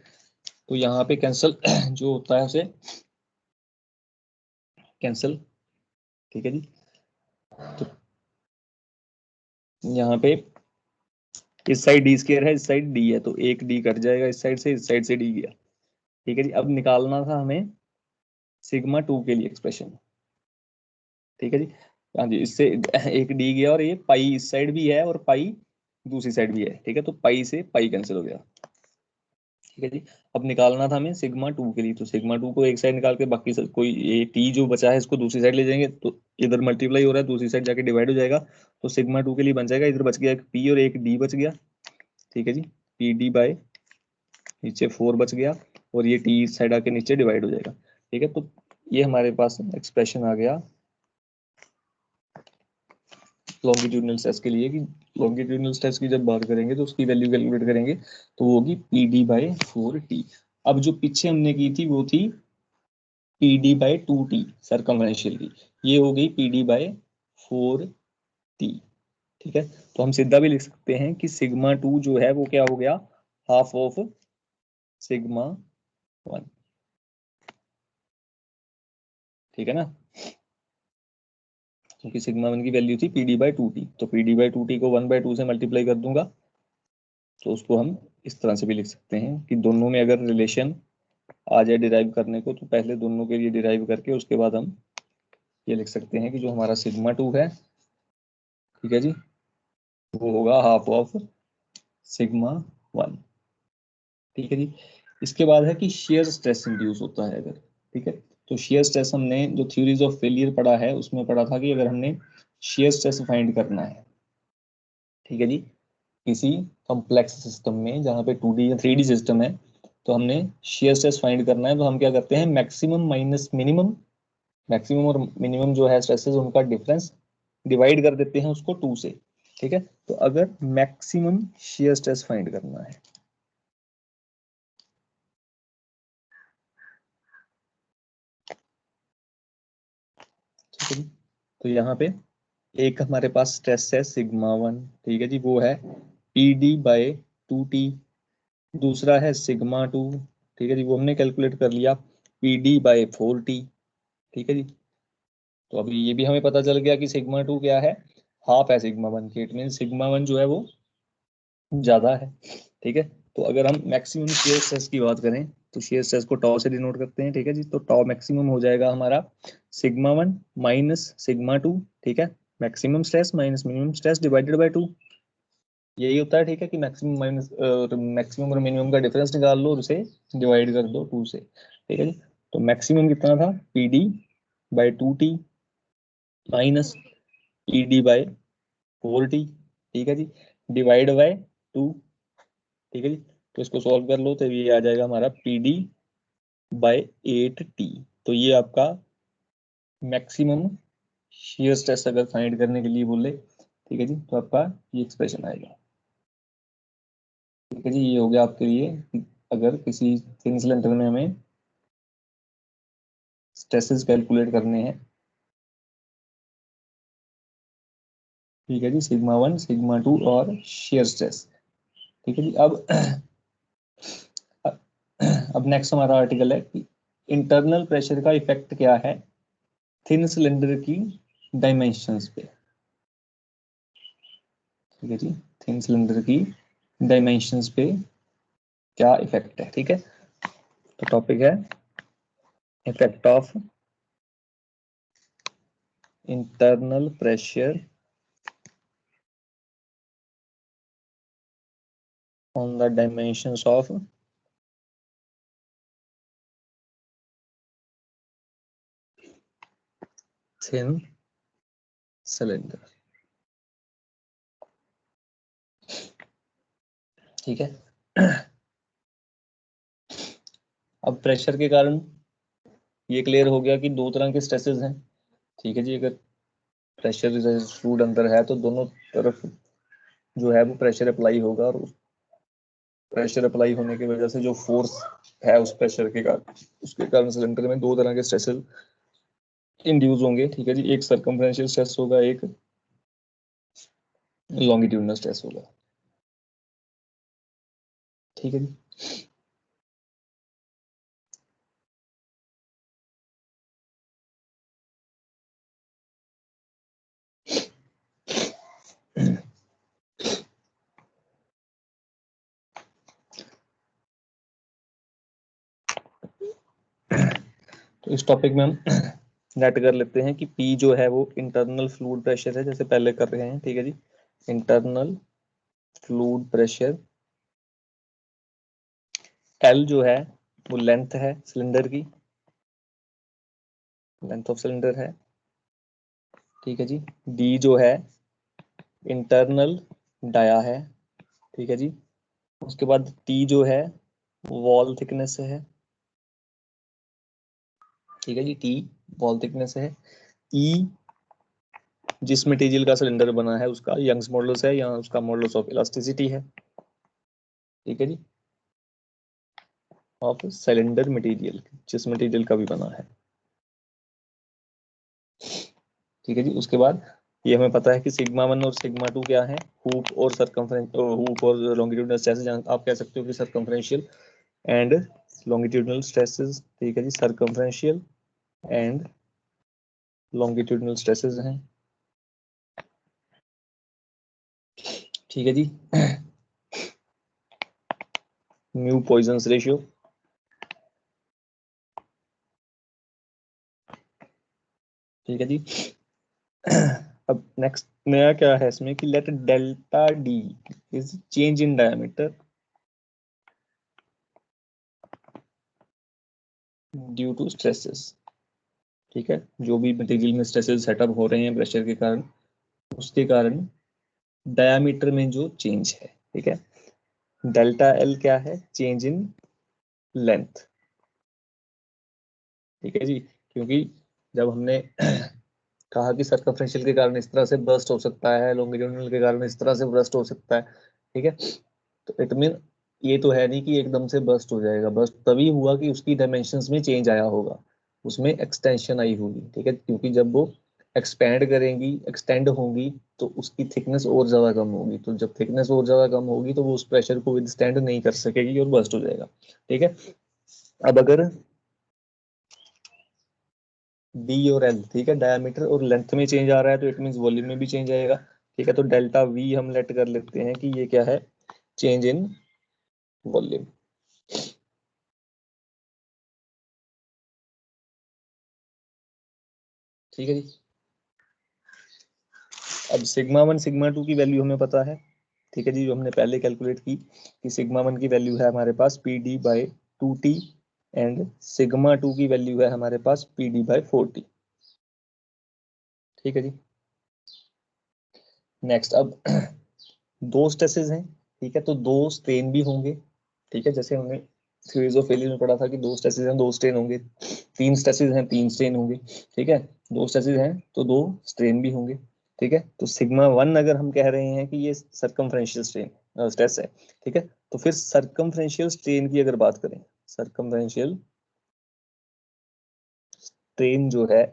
S1: तो यहाँ पे कैंसल जो होता है उसे कैंसल। ठीक है जी, तो यहाँ पे इस साइड डी स्क्र है, इस साइड डी है, तो एक डी कट जाएगा इस साइड से, इस साइड से डी गया। ठीक है जी, अब निकालना था हमें सिग्मा टू के लिए एक्सप्रेशन। ठीक है जी, हाँ जी, इससे एक डी गया और ये पाई इस साइड भी है और पाई दूसरी साइड भी है। ठीक है, तो पाई से पाई कैंसिल हो गया। ठीक है जी, अब निकालना था हमें सिग्मा टू के लिए, तो सिग्मा टू को एक साइड निकाल के बाकी सब कोई ये टी जो बचा है इसको दूसरी साइड ले जाएंगे, तो इधर मल्टीप्लाई हो रहा है दूसरी साइड जाके डिवाइड हो जाएगा, तो सिग्मा टू के लिए बन जाएगा, इधर बच गया एक पी और एक डी बच गया। ठीक है जी, पी डी बाय नीचे 4 बच गया और ये टी साइड आके नीचे डिवाइड हो जाएगा। ठीक है, तो ये हमारे पास एक्सप्रेशन आ गया लॉन्गिट्यूडिनल स्ट्रेस के लिए, कि लॉन्गिट्यूडिनल स्ट्रेस की जब बात करेंगे तो उसकी वैल्यू कैलकुलेट करेंगे तो वो होगी पी डी बाई 4 टी। अब जो पीछे हमने की थी वो थी पी डी बाई 2 टी सरकमफेरेंशियल की, ये हो गई पी डी बाई 4 टी। ठीक है, तो हम सीधा भी लिख सकते हैं कि सिग्मा टू जो है वो क्या हो गया, हाफ ऑफ सिग्मा वन। ठीक है ना, क्योंकि सिग्मा वन की वैल्यू थी पी डी बाई 2 टी, तो पी डी बाई 2 टी को 1/2 से मल्टीप्लाई कर दूंगा, तो उसको हम इस तरह से भी लिख सकते हैं कि दोनों में अगर रिलेशन आ जाए डिराइव करने को, तो पहले दोनों के लिए डिराइव करके उसके बाद हम ये लिख सकते हैं कि जो हमारा सिग्मा टू है, ठीक है जी, वो होगा हाफ ऑफ सिग्मा वन। ठीक है जी, इसके बाद है कि शेयर स्ट्रेस इंड्यूस होता है अगर। ठीक है, तो शेयर स्ट्रेस हमने जो थ्योरीज ऑफ फेलियर पढ़ा है उसमें पढ़ा था कि अगर हमने शेयर स्ट्रेस फाइंड करना है, ठीक है जी, किसी कॉम्प्लेक्स सिस्टम में जहाँ पे 2D या 3D सिस्टम है, तो हमने शेयर स्ट्रेस फाइंड करना है, तो हम क्या करते हैं, मैक्सिमम माइनस मिनिमम, मैक्सिमम और मिनिमम जो है स्ट्रेसेस उनका डिफरेंस डिवाइड कर देते हैं उसको 2 से। ठीक है, तो अगर मैक्सिमम शेयर स्ट्रेस फाइंड करना है, ठीक है जी, तो यहाँ पे एक हमारे पास स्ट्रेस है सिग्मा वन। ठीक है जी, वो है पी डी बाय 2 टी। दूसरा है सिग्मा टू। ठीक है जी, वो हमने कैलकुलेट कर लिया पी डी बाय 4 टी। ठीक है जी, तो अभी ये भी हमें पता चल गया कि सिग्मा टू क्या है, हाफ है सिग्मा वन के, इट मीन सिग्मा वन जो है वो ज्यादा है। ठीक है, तो अगर हम मैक्सिमम शेयर स्ट्रेस की बात करें तो शेयर स्ट्रेस को टॉ से डिनोट करते हैं। ठीक है जी, तो टॉ मैक्सिमम हो जाएगा हमारा sigma one minus sigma two. ठीक है, maximum stress minus minimum stress divided by 2, यही होता है। ठीक है, कि मैक्सिमम माइनस मैक्सिमम और मिनिमम का डिफरेंस निकाल लो और उसे डिवाइड कर दो 2 से। ठीक है जी, तो मैक्सिमम कितना था, P D by 2 T minus E D by 4 T. ठीक है जी, डिवाइड बाय 2। ठीक है जी, तो इसको सॉल्व कर लो तो ये आ जाएगा हमारा पी डी बाय 8 टी। तो ये आपका मैक्सिमम शेयर स्ट्रेस अगर फाइंड करने के लिए बोले, ठीक है जी, तो आपका ये एक्सप्रेशन आएगा। ठीक है जी, ये हो गया आपके लिए कि अगर किसी थिन सिलेंडर में हमें स्ट्रेसेस कैलकुलेट करने हैं। ठीक है जी, सिग्मा वन सिग्मा टू और शेयर स्ट्रेस। ठीक है जी, अब नेक्स्ट हमारा आर्टिकल है कि इंटरनल प्रेशर का इफेक्ट क्या है थिन सिलेंडर की डायमेंशंस पे। ठीक है जी, थिन सिलेंडर की डायमेंशंस पे क्या इफेक्ट है। ठीक है, तो टॉपिक है effect of internal pressure on the dimensions of thin cylinder. ठीक है। अब प्रेशर के कारण ये क्लियर हो गया कि दो तरह के स्ट्रेसेस हैं। ठीक है जी, अगर प्रेशर फ्लूइड अंदर है तो दोनों तरफ जो है वो प्रेशर अप्लाई होगा, और प्रेशर अप्लाई होने की वजह से जो फोर्स है उस प्रेशर के कारण, उसके कारण सिलेंडर में दो तरह के स्ट्रेसेस इंड्यूस होंगे। ठीक है जी, एक सर्कमफ्रेंशियल स्ट्रेस होगा, एक लॉन्गिट्यूडनल स्ट्रेस होगा। ठीक है जी। तो इस टॉपिक में हम नेट कर लेते हैं कि P जो है वो इंटरनल फ्लूइड प्रेशर है, जैसे पहले कर रहे हैं। ठीक है जी, इंटरनल फ्लूइड प्रेशर। L जो है वो लेंथ है सिलेंडर की, लेंथ ऑफ सिलेंडर है। ठीक है जी, D जो है इंटरनल डाया है। ठीक है जी, उसके बाद T जो है वॉल थिकनेस है। ठीक है जी, T वॉल थिकनेस है। E जिस मटेरियल का सिलेंडर बना है उसका यंग्स मॉडुलस है, या उसका मॉडुलस ऑफ इलास्टिसिटी है। ठीक है जी, ऑफ सिलेंडर मटेरियल, जिस मटेरियल का भी बना है। ठीक है जी, उसके बाद ये हमें पता है कि सिग्मा 1 और सिग्मा 2 क्या है, हुप और सरकमफ्रेंस, हुप और लॉन्गिट्यूडनल स्ट्रेसेस। आप कह सकते हो कि सरकमफ्रेंशियल एंड लॉन्गिट्यूडनल स्ट्रेसेस। ठीक है जी, सरकमफ्रेंशियल एंड लॉन्गिट्यूडनल स्ट्रेसेस हैं। ठीक है जी, म्यू पॉइजन्स रेशियो। ठीक है जी। अब नेक्स्ट नया क्या है इसमें कि let delta D is change in diameter due to stresses. ठीक है, जो भी मटेरियल में स्ट्रेसेस सेटअप हो रहे हैं प्रेशर के कारण, उसके कारण डायमीटर में जो चेंज है। ठीक है, डेल्टा एल क्या है, चेंज इन लेंथ। ठीक है जी, क्योंकि जब हमने कहा कि सर्कमफ्रेंशियल के कारण इस तरह से बर्स्ट हो सकता है, लॉन्गिट्यूडिनल के कारण इस तरह से बर्स्ट हो सकता है। ठीक है, तो इट मीन ये तो है नहीं कि एकदम से बर्स्ट हो जाएगा। बर्स्ट तभी हुआ कि उसकी डायमेंशंस में चेंज आया होगा, उसमें एक्सटेंशन आई होगी। ठीक है, क्योंकि जब वो एक्सपैंड करेंगी, एक्सटेंड होंगी, तो उसकी थिकनेस और ज्यादा कम होगी। तो जब थिकनेस और ज्यादा कम होगी तो वो उस प्रेशर को विदस्टैंड नहीं कर सकेगी और बर्स्ट हो जाएगा। ठीक है, अब अगर डी और एल, ठीक है, डायमीटर और लेंथ में चेंज आ रहा है तो इट मीन वॉल्यूम में भी चेंज आएगा। ठीक है, तो डेल्टा वी हम लेट कर लेते हैं कि ये क्या है, चेंज इन वॉल्यूम। ठीक है जी, अब सिग्मा 1 सिग्मा 2 की वैल्यू हमें पता है। ठीक है जी, जो हमने पहले कैलकुलेट की कि सिग्मा 1 की वैल्यू है हमारे पास P D by 2t, and sigma 2 की वैल्यू है हमारे पास पी डी बाई 4t। ठीक है जी, नेक्स्ट अब दो स्ट्रेसेस हैं। ठीक है, तो दो स्ट्रेन भी होंगे। ठीक है, जैसे हमने थ्योरीज ऑफ फेलियर में पढ़ा था कि दो स्ट्रेसेस हैं, दो स्ट्रेन होंगे। तीन स्ट्रेसेस हैं, तीन स्ट्रेन होंगे। ठीक है, दो स्ट्रेसेस हैं तो दो स्ट्रेन भी होंगे। ठीक है, तो सिग्मा 1 अगर हम कह रहे हैं कि ये सर्कमफ्रेंशियल स्ट्रेन स्ट्रेस है, ठीक है, तो फिर सर्कमफ्रेंशियल स्ट्रेन की अगर बात करें, सर्कमफ्रेंशियल स्ट्रेन जो है,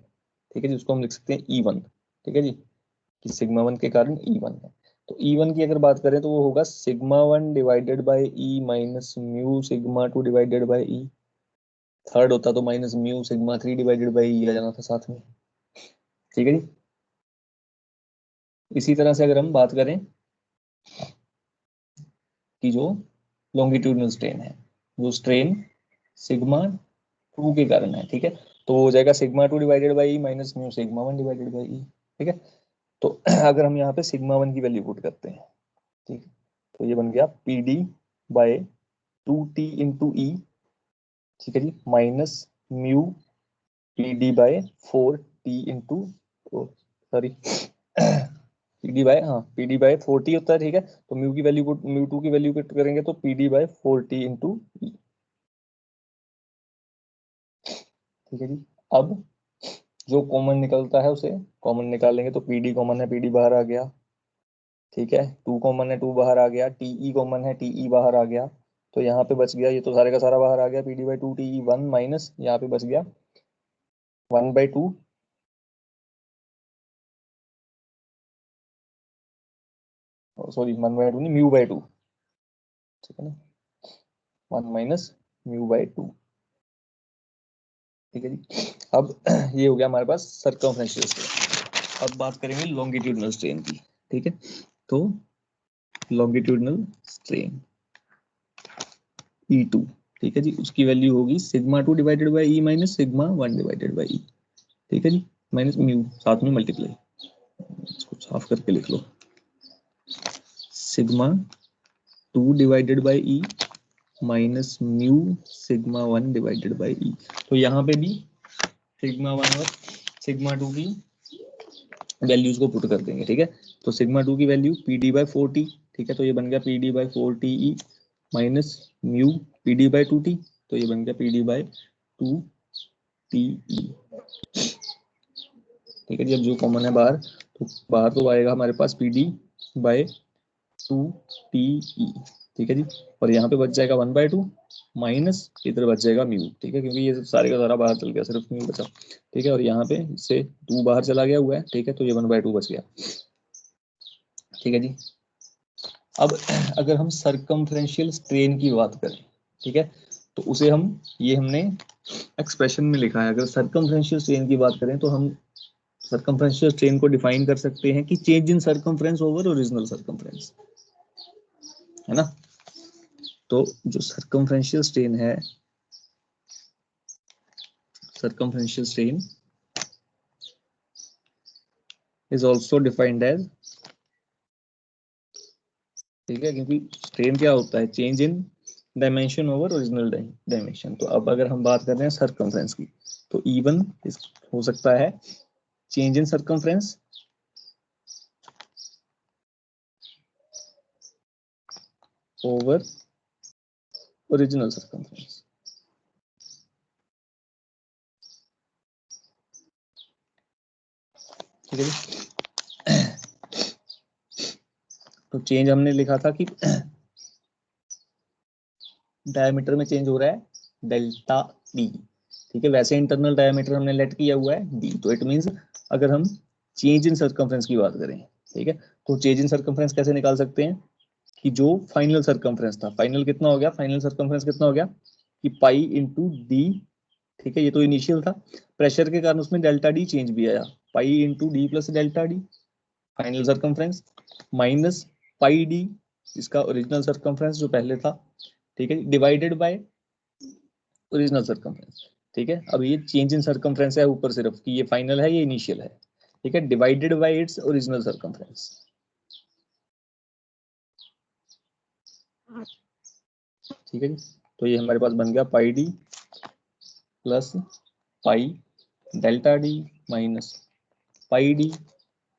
S1: ठीक है, जिसको हम लिख सकते हैं E1। ठीक है जी, कि सिग्मा 1 के कारण E1 है। तो E1 की अगर बात करें तो वो होगा sigma 1 divided by E minus mu sigma 2 divided by E. Third होता तो minus mu sigma 3 divided by E आ जाना था साथ में। ठीक है जी, इसी तरह से अगर हम बात करें कि जो लॉन्गिट्यूडनल स्ट्रेन है, जो स्ट्रेन सिग्मा 2 के कारण है, ठीक है, तो वो हो जाएगा sigma 2 divided by E minus mu sigma 1 divided by E. ठीक है, तो अगर हम यहाँ पे सिग्मा 1 की वैल्यू पुट करते हैं, ठीक है, तो ये बन गया P D by 2t into E. ठीक है जी, minus mu P D by 4t into, sorry PD by, हाँ PD बाय 40 होता है, ठीक है। तो म्यू की वैल्यू को, म्यू टू की वैल्यू को करेंगे तो PD बाय 40 इंटू ई, ठीक है जी। अब जो कॉमन निकलता है उसे कॉमन निकालेंगे, तो PD कॉमन है, PD बाहर आ गया, ठीक है। 2 कॉमन है, 2 बाहर आ गया, TE कॉमन है, TE बाहर आ गया। तो यहाँ पे बच गया, ये तो सारे का सारा बाहर आ गया, PD बाई 2 TE 1 माइनस यहाँ पे बच गया 1/2, सॉरी 1/2 नहीं, म्यू बाई 2, ठीक है ना, 1 माइनस म्यू बाई 2, ठीक है जी। अब ये हो गया हमारे पास सर्कमफ्रेंशियल स्ट्रेन। अब बात करेंगे लॉन्गिट्यूडनल स्ट्रेन की, ठीक है। तो लॉन्गिट्यूडनल स्ट्रेन E2, ठीक है जी, उसकी वैल्यू होगी sigma 2 divided by E minus sigma 1 divided by E, ठीक है जी, माइनस म्यू साथ में मल्टीप्लाई, इसको साफ करके लिख लो, sigma 2 divided by E minus mu sigma 1 divided by E. तो यहाँ पे भी सिग्मा 1 और सिग्मा 2 की वैल्यूज को पुट कर देंगे, ठीक है। तो सिग्मा 2 की वैल्यू PD बाई 4T, ठीक है, तो ये बन गया PD by 4TE minus mu PD by 2T, तो ये बन गया PD बाई 2TE, ठीक है जी। अब जो कॉमन है बाहर, तो बाहर तो आएगा हमारे पास PD बाई 2TE, ठीक है जी। और यहाँ पे बच जाएगा 1/2 माइनस इधर बच जाएगा म्यू, ठीक है, क्योंकि ये सारे का सारा बाहर चल गया, सिर्फ म्यू बचा, ठीक है। और यहाँ पे इससे 2 बाहर चला गया हुआ है, ठीक है, तो ये 1/2 बच गया, ठीक है जी। अब अगर हम सर्कमफ्रेंशियल स्ट्रेन की बात करें, ठीक है, तो उसे हम, ये हमने एक्सप्रेशन में लिखा है। अगर सर्कमफ्रेंशियल स्ट्रेन की बात करें तो हम सर्कमफ्रेंशियल स्ट्रेन को डिफाइन कर सकते हैं कि change in circumference over original circumference, है ना। तो जो सर्कमफ्रेंशियल स्ट्रेन है, circumferential strain is also defined as, ठीक है, क्योंकि स्ट्रेन क्या होता है, change in dimension over original dimension. तो अब अगर हम बात कर रहे हैं सर्कमफ्रेंस की, तो E1 हो सकता है change in circumference over original circumference, ठीक है जी। तो चेंज हमने लिखा था कि डायमीटर में चेंज हो रहा है डेल्टा डी, ठीक है। वैसे इंटरनल डायमीटर हमने लेट किया हुआ है डी, तो इट मींस अगर हम चेंज इन सर्कमफ्रेंस की बात करें, ठीक है, तो चेंज इन सर्कमफ्रेंस कैसे निकाल सकते हैं कि जो फाइनल सर्कमफ्रेंस था, फाइनल कितना हो गया, फाइनल सर्कमफ्रेंस कितना हो गया कि पाई इंटू डी, ठीक है, ये तो इनिशियल था, प्रेशर के कारण उसमें डेल्टा डी चेंज भी आया, pi into D plus delta D final circumference minus pi D इसका ओरिजिनल सर्कमफ्रेंस जो पहले था, ठीक है, डिवाइडेड बाय ओरिजिनल सर्कमफ्रेंस, ठीक है। अब ये चेंज इन सर्कमफ्रेंस है ऊपर सिर्फ कि ये फाइनल है ये इनिशियल है, ठीक है, divided by its original circumference, ठीक है जी। तो ये हमारे पास बन गया pi D plus pi delta D minus pi D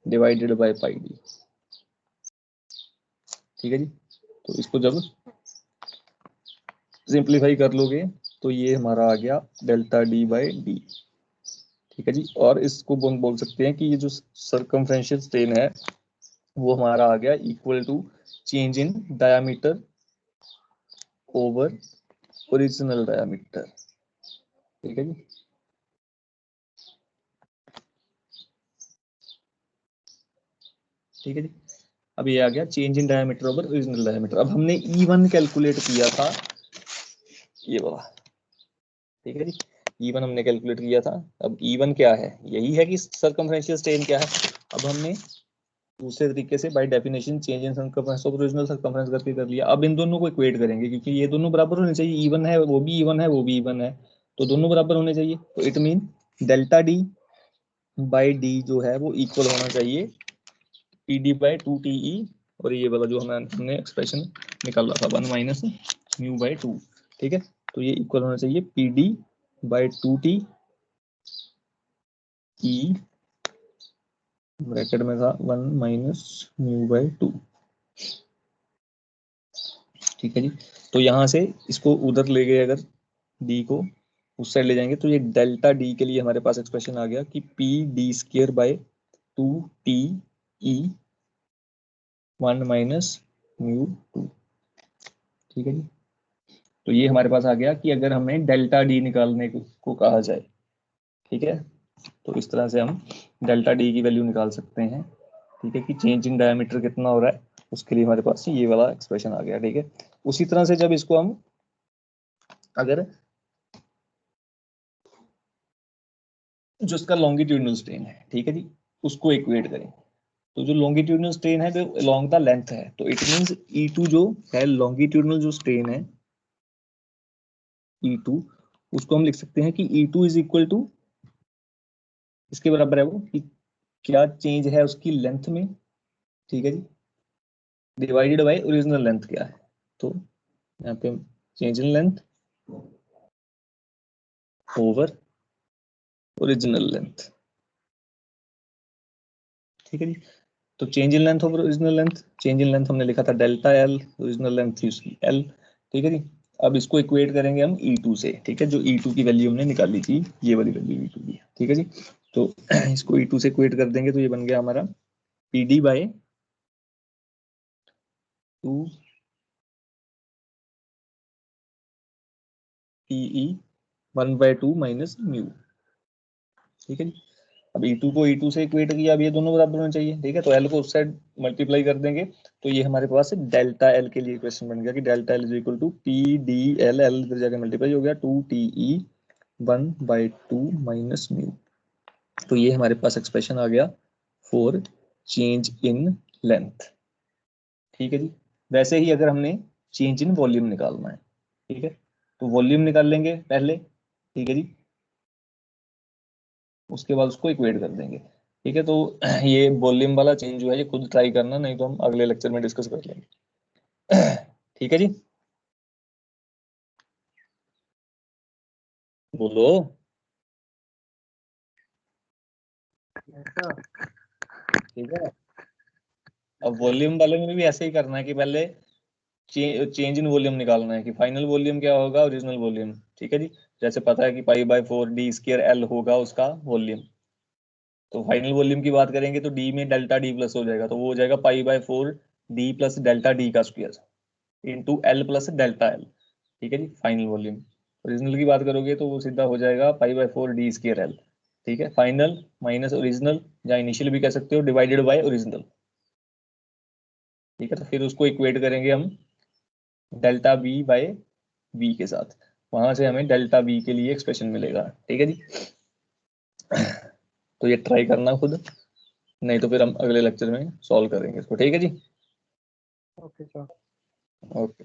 S1: divided by pi D, ठीक है जी। तो इसको जब सिंप्लीफाई कर लोगे तो ये हमारा आ गया डेल्टा डी बाई डी, ठीक है जी। और इसको बोल सकते हैं कि ये जो सर्कमफ्रेंशियल स्ट्रेन है वो हमारा आ गया equal to change in diameter over original diameter, ठीक है जी। ठीक है जी। अब ये आ गया change in diameter over original diameter. अब हमने E1 कैलकुलेट किया था, ये वाला, ठीक है जी, E1 हमने कैलकुलेट किया था। अब E1 क्या है, यही है कि सर्कमफ्रेंशियल स्ट्रेन क्या है। अब हमने दूसरे तरीके से by definition change in circumference of original circumference करके कर लिया। अब इन दोनों को इक्वेट करेंगे क्योंकि ये दोनों बराबर होने चाहिए, E1 है वो भी E1 है वो भी E1 है, तो दोनों बराबर होने चाहिए। तो it mean delta D by D जो है वो इक्वल होना चाहिए PD बाई 2TE, और ये वाला जो हमने एक्सप्रेशन निकाला था 1 माइनस म्यू बाई 2, ठीक है। तो ये इक्वल होना चाहिए PD बाई 2TE ब्रैकेट में था 1 माइनस म्यू बाई 2। ठीक है जी। तो यहाँ से इसको उधर ले गए, अगर डी को उस साइड ले जाएंगे तो ये डेल्टा डी के लिए हमारे पास एक्सप्रेशन आ गया कि P D square by 2 T E 1 minus mu 2। ठीक है जी। तो ये हमारे पास आ गया कि अगर हमें डेल्टा डी निकालने को कहा जाए, ठीक है, तो इस तरह से हम डेल्टा डी की वैल्यू निकाल सकते हैं। ठीक है, कि चेंज इन डायमीटर कितना हो रहा है, उसके लिए हमारे पास ये वाला एक्सप्रेशन आ गया। ठीक है, उसी तरह से जब इसको हम अगर जो इसका लॉन्गिट्यूडनल स्ट्रेन है, ठीक है जी, उसको इक्वेट करें, तो जो लॉन्गिट्यूडनल स्ट्रेन है वो अलोंग द लेंथ है, तो इट मींस E2 जो है लॉन्गिट्यूडनल जो स्ट्रेन है E2, उसको हम लिख सकते हैं कि E2 इज इक्वल टू, इसके बराबर है वो कि क्या चेंज है उसकी लेंथ में, ठीक है जी, डिवाइडेड बाय ओरिजिनल लेंथ क्या है। तो यहाँ पे change in length over original length. ठीक है जी। तो change in length over original length, change in length हमने लिखा था डेल्टा एल, ओरिजिनल लेंथ थी उसकी एल। ठीक है जी। अब इसको इक्वेट करेंगे हम E2 से, ठीक है, जो E2 की वैल्यू हमने निकाली थी, ये वाली वैल्यू E2 की। ठीक है जी। तो इसको E2 से इक्वेट कर देंगे तो ये बन गया हमारा P D by 2 T E 1/2 minus mu. ठीक है जी। अब E2 को E2 से इक्वेट किया, अब ये दोनों बराबर होने चाहिए। ठीक है, तो L को उस साइड मल्टीप्लाई कर देंगे, तो ये हमारे पास डेल्टा L के लिए इक्वेशन बन गया कि delta L is equal to P D L, L इधर जाके मल्टीप्लाई हो गया 2 TE 1/2 माइनस म्यू। तो ये हमारे पास एक्सप्रेशन आ गया फॉर चेंज इन लेंथ। ठीक है जी। वैसे ही अगर हमने चेंज इन वॉल्यूम निकालना है, ठीक है, तो वॉल्यूम निकाल लेंगे पहले। ठीक है जी। उसके बाद उसको इक्वेट कर देंगे। ठीक है, तो ये वॉल्यूम वाला चेंज जो है ये खुद ट्राई करना, नहीं तो हम अगले लेक्चर में डिस्कस कर लेंगे। ठीक है जी। बोलो। ठीक है। अब वॉल्यूम वाले में भी ऐसे ही करना है कि पहले चेंज इन वॉल्यूम निकालना है कि फाइनल वॉल्यूम क्या होगा, ओरिजिनल वॉल्यूम। ठीक है जी। जैसे पता है कि π/4 D² L होगा उसका वॉल्यूम, तो फाइनल वॉल्यूम की बात करेंगे तो डी में डेल्टा डी प्लस हो जाएगा, तो वो हो जाएगा π/4 D प्लस डेल्टा डी का square into L plus delta L. ठीक है जी, फाइनल वॉल्यूम। ओरिजिनल की बात करोगे तो वो सीधा हो जाएगा π/4 D²L। ठीक है, फाइनल माइनस ओरिजिनल, या इनिशियल भी कह सकते हो, डिवाइडेड बाय ओरिजिनल। ठीक है, तो फिर उसको इक्वेट करेंगे हम डेल्टा बी बाय बी के साथ, वहां से हमें डेल्टा बी के लिए एक्सप्रेशन मिलेगा। ठीक है जी। तो ये ट्राई करना खुद, नहीं तो फिर हम अगले लेक्चर में सॉल्व करेंगे इसको। ठीक है जी।
S2: Okay sir.
S1: ओके।